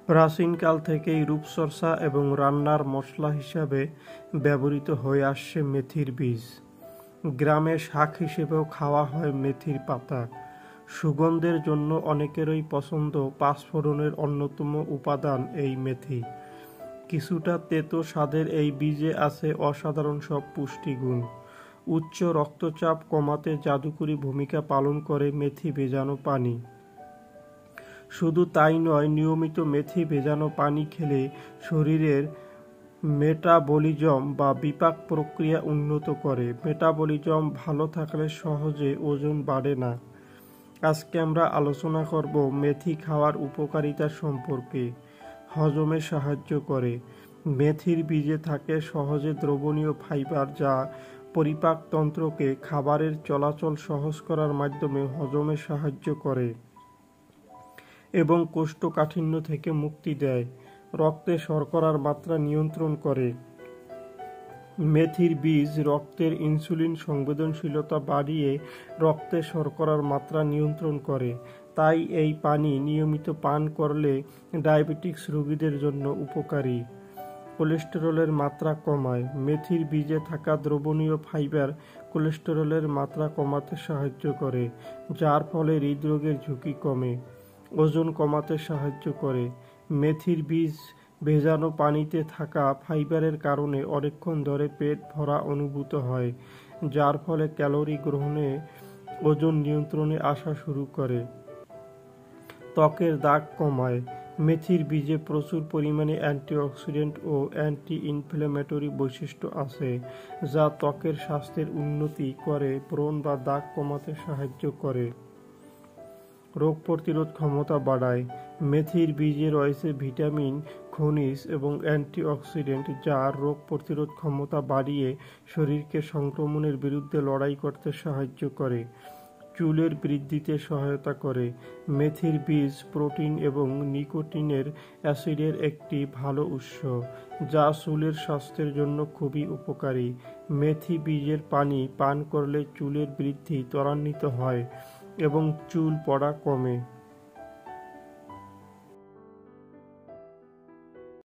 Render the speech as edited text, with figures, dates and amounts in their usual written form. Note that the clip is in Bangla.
প্রাচীনকাল থেকেই রূপচর্চা এবং রান্নার মশলা হিসাবে ব্যবহৃত হয়ে আসছে মেথির বীজ। গ্রামে শাক হিসেবেও খাওয়া হয় মেথির পাতা। সুগন্ধের জন্য অনেকেরই পছন্দ। পাঁচফোড়নের অন্যতম উপাদান এই মেথি। কিছুটা তেতো স্বাদের এই বীজে আছে অসাধারণ সব পুষ্টিগুণ। উচ্চ রক্তচাপ কমাতে জাদুকরী ভূমিকা পালন করে মেথি ভেজানো পানি। শুধু তাই নয়, নিয়মিত মেথি ভেজানো পানি খেলে শরীরের মেটাবলিজম বা বিপাক প্রক্রিয়া উন্নত করে। মেটাবলিজম ভালো থাকলে সহজে ওজন বাড়ে না। আজকে আমরা আলোচনা করব মেথি খাওয়ার উপকারিতা সম্পর্কে। হজমে সাহায্য করে। মেথির বীজে থাকে সহজে দ্রবণীয় ফাইবার, যা পরিপাকতন্ত্রকে খাবারের চলাচল সহজ করার মাধ্যমে হজমে সাহায্য করে এবং কোষ্ঠকাঠিন্য থেকে মুক্তি দেয়। রক্তে শর্করার মাত্রা নিয়ন্ত্রণ করে। মেথির বীজ রক্তের ইনসুলিন সংবেদনশীলতা বাড়িয়ে রক্তে শর্করার মাত্রা নিয়ন্ত্রণ করে। তাই এই পানি নিয়মিত পান করলে ডায়াবেটিক্স রোগীদের জন্য উপকারী। কোলেস্টেরলের মাত্রা কমায়। মেথির বীজে থাকা দ্রবণীয় ফাইবার কোলেস্টেরলের মাত্রা কমাতে সাহায্য করে, যার ফলে হৃদরোগের ঝুঁকি কমে। ওজন কমাতে সাহায্য করে। মেথির বীজ ভেজানো পানিতে থাকা ফাইবারের কারণে অনেকক্ষণ ধরে পেট ভরা অনুভূত হয়, যার ফলে ক্যালোরি গ্রহণে ওজন নিয়ন্ত্রণে আসা শুরু করে। ত্বকের দাগ কমায়। মেথির বীজে প্রচুর পরিমাণে অ্যান্টিঅক্সিডেন্ট ও অ্যান্টি ইনফ্ল্যামেটরি বৈশিষ্ট্য আছে, যা ত্বকের স্বাস্থ্যের উন্নতি করে, ব্রণ বা দাগ কমাতে সাহায্য করে। রোগ প্রতিরোধ ক্ষমতা বাড়ায়। মেথির বীজে রয়েছে ভিটামিন, খনিজ এবং অ্যান্টিঅক্সিডেন্ট, যা রোগ প্রতিরোধ ক্ষমতা বাড়িয়ে শরীরকে সংক্রমণের বিরুদ্ধে লড়াই করতে সাহায্য করে। চুলের বৃদ্ধিতে সহায়তা করে। মেথির বীজ প্রোটিন এবং নিকোটিনের অ্যাসিডের একটি ভালো উৎস, যা চুলের স্বাস্থ্যের জন্য খুবই উপকারী। মেথি বীজের পানি পান করলে চুলের বৃদ্ধি ত্বরান্বিত হয় এবং চুল পড়া কমে।